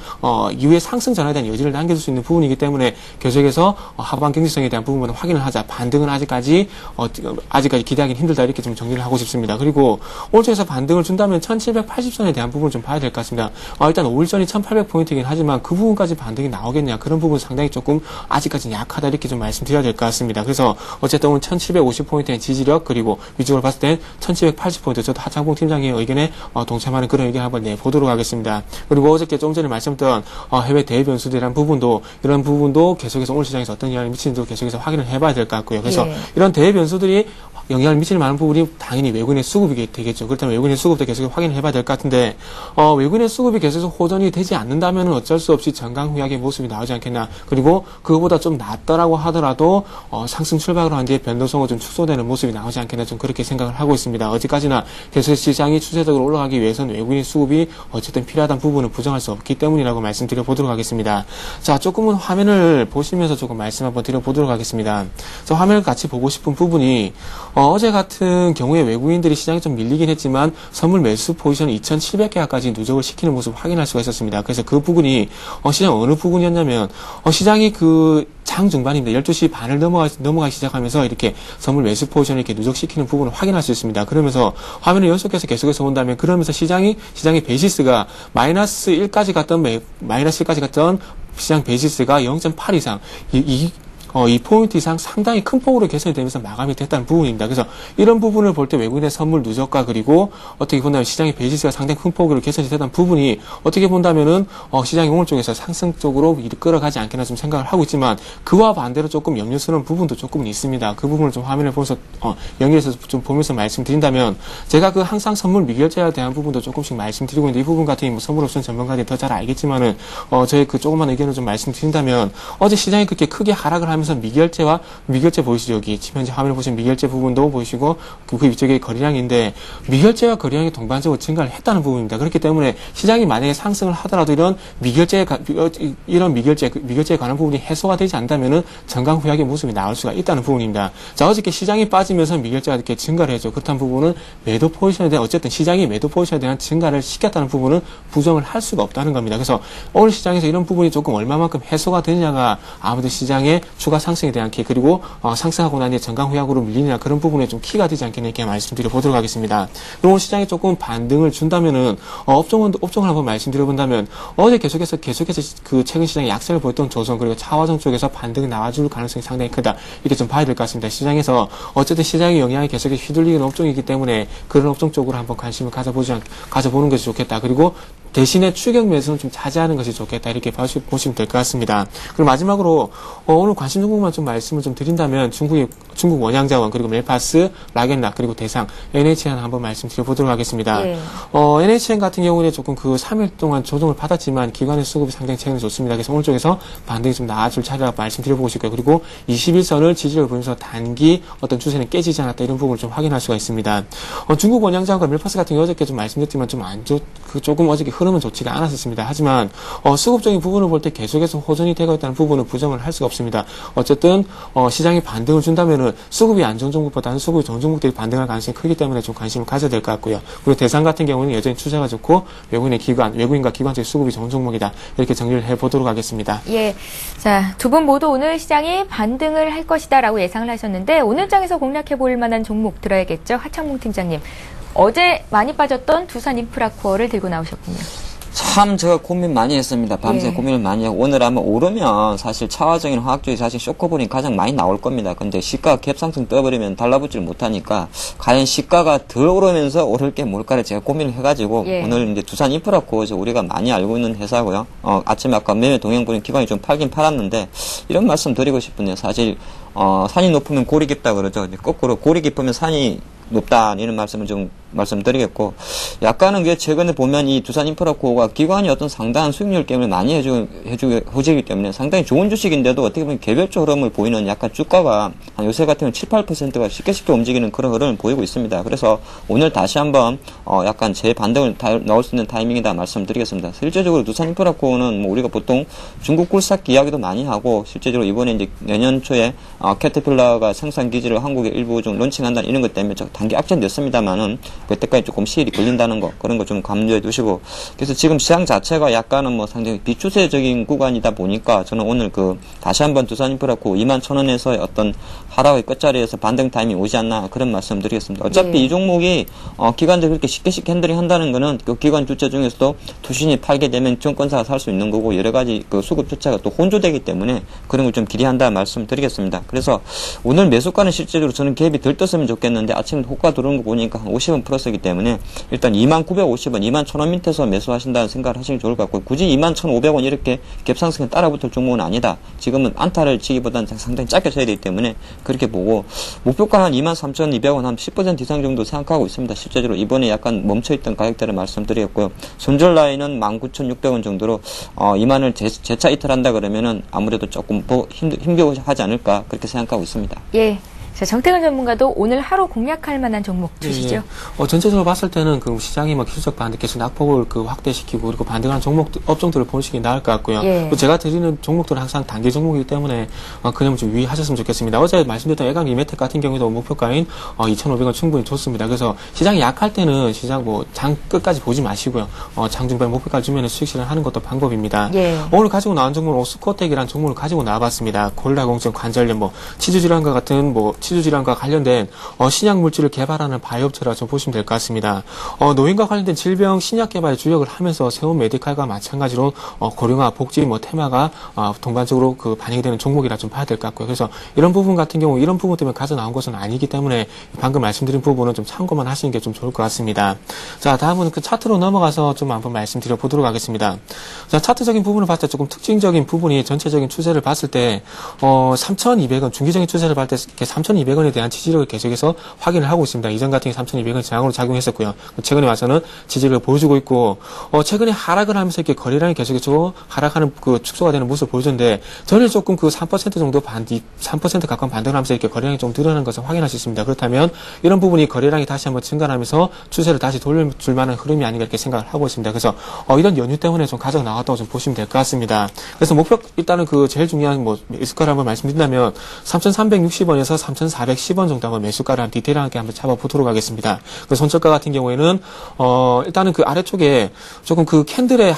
이후에 상승 전환에 대한 여지를 남겨줄 수 있는 부분이기 때문에 계속해서 하방 경직성에 대한 부분을 확인을 하자. 반등은 아직까지 기대하기는 힘들다. 이렇게 좀 정리를 하고 싶습니다. 그리고 오늘 쪽에서 반등을 준다면 1780선에 대한 부분을 좀 봐야 될 것 같습니다. 일단 5일전이 1800포인트이긴 하지만 그 부분까지 반등이 나오겠냐. 그런 부분 상당히 조금 아직까지는 약하다. 이렇게 좀 말씀드려야 될 것 같습니다. 그래서 어쨌든 오늘 1750포인트의 지지력 그리고 위쪽으로 봤을 땐 1780포인트 저도 하창봉 팀장의 의견에 동참하는 그런 의견을 한번 내보도록 하겠습니다. 그리고 어저께 좀 전에 말씀드렸던 해외 대외 변수들이라는 부분도 이런 부분도 계속해서 오늘 시장에서 어떤 영향을 미치는지도 계속해서 확인을 해봐야 될 것 같고요. 그래서 이런 대외 변수들이 영향을 미칠 만한 부분이 당연히 외국인의 수급이 되겠죠. 그렇다면 외국인의 수급도 계속 확인을 해봐야 될 것 같은데 외국인의 수급이 계속해서 호전이 되지 않는다면 어쩔 수 없이 정강후약의 모습이 나오지 않겠나. 그리고 그거보다 좀 낫더라고 하더라도 상승 출발을 한 뒤에 변동성은 좀 축소되는 모습이 나오지 않겠나 좀 그렇게 생각을 하고 있습니다. 어제까지나 계속 시장이 추세적으로 올라가기 위해서는 외국인의 수급이 어쨌든 필요하다는 부분은 부정할 수 없기 때문이라고 말씀드려 보도록 하겠습니다. 자, 조금은 화면을 보시면서 조금 말씀 한번 드려보도록 하겠습니다. 자, 화면을 같이 보고 싶은 부분이 어제 같은 경우에 외국인들이 시장에 좀 밀리긴 했지만 선물 매수 포지션 2,700개까지 누적을 시키는 모습을 확인할 수가 있었습니다. 그래서 그 부분이 시장 어느 부분이었냐면 시장이 그 장 중반입니다. 12시 반을 넘어가기 시작하면서 이렇게 선물 매수 포지션을 이렇게 누적시키는 부분을 확인할 수 있습니다. 그러면서 화면을 연속해서 계속해서 본다면 그러면서 시장의 베이시스가 마이너스 1까지 갔던 시장 베이시스가 0.8 이상 이 포인트 이상 상당히 큰 폭으로 개선이 되면서 마감이 됐다는 부분입니다. 그래서 이런 부분을 볼 때 외국인의 선물 누적과 그리고 어떻게 본다면 시장의 베이시스가 상당히 큰 폭으로 개선이 됐다는 부분이 어떻게 본다면은 시장이 오늘 쪽에서 상승 쪽으로 끌어가지 않겠나 좀 생각을 하고 있지만 그와 반대로 조금 염려스러운 부분도 조금은 있습니다. 그 부분을 좀 화면을 보면서 연결해서 좀 보면서 말씀드린다면 제가 그 항상 선물 미결제에 대한 부분도 조금씩 말씀드리고 있는데 이 부분 같은 경우 선물 옵션 전문가들이 더 잘 알겠지만은 저의 그 조그만 의견을 좀 말씀드린다면 어제 시장이 그렇게 크게 하락을 하면서 미결제 보이시죠? 여기 현재 화면을 보시면 미결제 부분도 보이시고 그 위쪽에 거래량인데 미결제와 거래량이 동반적으로 증가를 했다는 부분입니다. 그렇기 때문에 시장이 만약에 상승을 하더라도 이런 미결제에 관한 부분이 해소가 되지 않는다면은 정강후약의 모습이 나올 수가 있다는 부분입니다. 자, 어저께 시장이 빠지면서 미결제가 이렇게 증가를 했죠. 그렇다는 부분은 매도 포지션에 대한 어쨌든 시장이 매도 포지션에 대한 증가를 시켰다는 부분은 부정을 할 수가 없다는 겁니다. 그래서 오늘 시장에서 이런 부분이 조금 얼마만큼 해소가 되느냐가 아무래도 시장의 추가 상승에 대한 키 그리고 상승하고 난 뒤에 정강후약으로 밀리느냐 그런 부분에 좀 키가 되지 않겠나 이렇게 말씀드려 보도록 하겠습니다. 그리고 오늘 시장에 조금 반등을 준다면은 업종을 한번 말씀드려 본다면 어제 계속해서 그 최근 시장에 약세를 보였던 조선 그리고 차화정 쪽에서 반등이 나와줄 가능성이 상당히 크다 이렇게 좀 봐야 될 것 같습니다. 시장에서 어쨌든 시장의 영향이 계속해서 휘둘리는 업종이기 때문에 그런 업종 쪽으로 한번 관심을 가져보는 것이 좋겠다. 그리고 대신에 추격 매수는 좀 자제하는 것이 좋겠다 이렇게 보시면 될 것 같습니다. 그리고 마지막으로 오늘 관심 종목만 좀 말씀을 좀 드린다면 중국 원양자원 그리고 멜파스, 락앤락 그리고 대상, NHN 한번 말씀드려보도록 하겠습니다. 예. NHN 같은 경우는 조금 그 3일 동안 조정을 받았지만 기관의 수급이 상당히 최근에 좋습니다. 그래서 오늘 쪽에서 반등이 좀 나아질 차례라고 말씀드려보고 싶고요. 그리고 21선을 지지를 보면서 단기 어떤 추세는 깨지지 않았다 이런 부분을 좀 확인할 수가 있습니다. 중국 원양자원과 멜파스 같은 경우 어저께 좀 말씀드렸지만 좀 조금 어저께 흐름은 좋지가 않았었습니다. 하지만 수급적인 부분을 볼 때 계속해서 호전이 되고 있다는 부분은 부정을 할 수가 없습니다. 어쨌든 시장이 반등을 준다면은 수급이 안 좋은 종목보다는 수급이 좋은 종목들이 반등할 가능성이 크기 때문에 좀 관심을 가져야 될 것 같고요. 그리고 대상 같은 경우는 여전히 추세가 좋고 외국인과 기관적 수급이 좋은 종목이다. 이렇게 정리를 해보도록 하겠습니다. 예. 자, 두 분 모두 오늘 시장이 반등을 할 것이다라고 예상을 하셨는데 오늘 장에서 공략해 볼 만한 종목 들어야겠죠. 하창봉 팀장님. 어제 많이 빠졌던 두산 인프라코어를 들고 나오셨군요. 참 제가 고민 많이 했습니다. 밤새 예. 고민을 많이 하고 오늘 아마 오르면 사실 차화적인 화학적인 사실 쇼커본이 가장 많이 나올 겁니다. 근데 시가가 갭상승 떠버리면 달라붙지를 못하니까 과연 시가가 덜 오르면서 오를 게 뭘까를 제가 고민을 해가지고 예. 오늘 이제 두산 인프라코어 우리가 많이 알고 있는 회사고요. 아침에 아까 매매 동향 보니 기관이 좀 팔긴 팔았는데 이런 말씀 드리고 싶은데요. 사실 산이 높으면 골이 깊다 그러죠. 이제 거꾸로 골이 깊으면 산이 높다 이런 말씀을 좀 말씀드리겠고 약간은 게 최근에 보면 이 두산 인프라코어가 기관이 어떤 상당한 수익률 게임을 많이 해주기 때문에 상당히 좋은 주식인데도 어떻게 보면 개별적 흐름을 보이는 약간 주가가 한 요새 같으면 7, 8%가 쉽게 움직이는 그런 흐름을 보이고 있습니다. 그래서 오늘 다시 한번 약간 재반등을 나올 수 있는 타이밍이다 말씀드리겠습니다. 실제적으로 두산 인프라코어는 뭐 우리가 보통 중국 굴삭기 이야기도 많이 하고 실제적으로 이번에 이제 내년 초에 캐터필러가 생산 기지를 한국에 일부 좀 론칭한다는 이런 것 때문에 단기 악재됐습니다만은 그때까지 조금 시일이 걸린다는 거 그런 거 좀 감수해 두시고 그래서 지금 시장 자체가 약간은 뭐 상당히 비추세적인 구간이다 보니까 저는 오늘 다시 한번 두산 인프라코어 21,000원에서의 어떤 하락의 끝자리에서 반등 타임이 오지 않나 그런 말씀 드리겠습니다. 어차피 네. 이 종목이 기관들이 그렇게 쉽게 핸들링 한다는 거는 그 기관 주체 중에서도 투신이 팔게 되면 증권사가 살 수 있는 거고 여러 가지 그 수급 주체가 또 혼조되기 때문에 그런 걸 좀 기대한다 말씀 드리겠습니다. 그래서 오늘 매수가는 실제적으로 저는 갭이 덜 떴으면 좋겠는데 아침 호가 들어오는 거 보니까 한 50원 플러스이기 때문에 일단 2950원, 21,000원 밑에서 매수하신다는 생각을 하시면 좋을 것 같고 굳이 21,500원 이렇게 갭상승에 따라붙을 종목은 아니다. 지금은 안타를 치기보다는 상당히 짧게 쳐야 되기 때문에 그렇게 보고 목표가 한 23,200원 한 10% 이상 정도 생각하고 있습니다. 실제적으로 이번에 약간 멈춰있던 가격대를 말씀드렸고요. 손절 라인은 19,600원 정도로 2만을 재차 이탈한다 그러면은 아무래도 조금 힘겨워하지 않을까 그렇게 생각하고 있습니다. 예. 자, 정태근 전문가도 오늘 하루 공략할 만한 종목 주시죠. 예. 전체적으로 봤을 때는 그 시장이 기술적 반등 계속 낙폭을 확대시키고 그리고 반등하는 업종들을 보시기 나을 것 같고요. 예. 또 제가 드리는 종목들은 항상 단기 종목이기 때문에 그냥 좀 유의하셨으면 좋겠습니다. 어제 말씀드렸던 애강 리메텍 같은 경우에도 목표가인 2,500원 충분히 좋습니다. 그래서 시장이 약할 때는 시장 장 끝까지 보지 마시고요. 장 중반에 목표가를 주면 수익 실현하는 것도 방법입니다. 예. 오늘 가지고 나온 종목은 오스코텍이라는 종목을 가지고 나와봤습니다. 골다공증, 관절염, 치주질환과 같은 치주질환과 관련된 신약 물질을 개발하는 바이오업체라고 좀 보시면 될 것 같습니다. 노인과 관련된 질병 신약 개발에 주력을 하면서 세운 메디칼과 마찬가지로 고령화, 복지, 테마가 동반적으로 반영이 되는 종목이라 좀 봐야 될 것 같고요. 그래서 이런 부분 같은 경우 이런 부분 때문에 가져 나온 것은 아니기 때문에 방금 말씀드린 부분은 좀 참고만 하시는 게 좀 좋을 것 같습니다. 자, 다음은 그 차트로 넘어가서 좀 한번 말씀드려 보도록 하겠습니다. 자, 차트적인 부분을 봤을 때 조금 특징적인 부분이 전체적인 추세를 봤을 때 3,200원 중기적인 추세를 봤을 때 3,200원에 대한 지지력을 계속해서 확인을 하고 있습니다. 이전 같은 경우 3,200원 저항으로 작용했었고요. 최근에 와서는 지지력을 보여주고 있고 최근에 하락을 하면서 이렇게 거래량이 계속해서 하락하는 축소가 되는 모습을 보여줬는데 저는 조금 3% 정도 3% 가까운 반등을 하면서 이렇게 거래량이 좀 늘어나는 것을 확인할 수 있습니다. 그렇다면 이런 부분이 거래량이 다시 한번 증가하면서 추세를 다시 돌려줄 만한 흐름이 아닌가 이렇게 생각을 하고 있습니다. 그래서 이런 연휴 때문에 좀 가져 나왔다고 좀 보시면 될 것 같습니다. 그래서 목표 일단은 제일 중요한 매수가를 한번 말씀드린다면 3,360원에서 3,410원 정도 한번 매수가를 한번 디테일하게 한번 잡아보도록 하겠습니다. 그 손절가 같은 경우에는 일단은 아래쪽에 조금 캔들의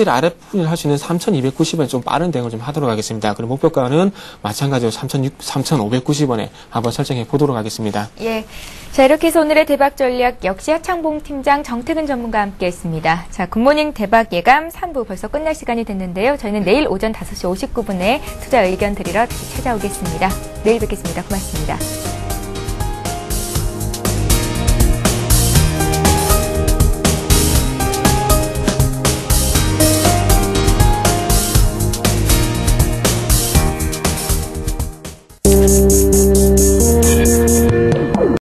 아랫부분을 할 수 있는 3,290원 좀 빠른 대응을 좀 하도록 하겠습니다. 그리고 목표가는 마찬가지로 3,590원에 한번 설정해 보도록 하겠습니다. 예. 자, 이렇게 해서 오늘의 대박 전략 역시 하창봉 팀장 정태근 전문가와 함께했습니다. 자, 굿모닝 대박 예감 3부 벌써 끝날 시간이 됐는데요. 저희는 내일 오전 5시 59분에 투자 의견 드리러 다시 찾아오겠습니다. 내일 뵙겠습니다. 고맙습니다.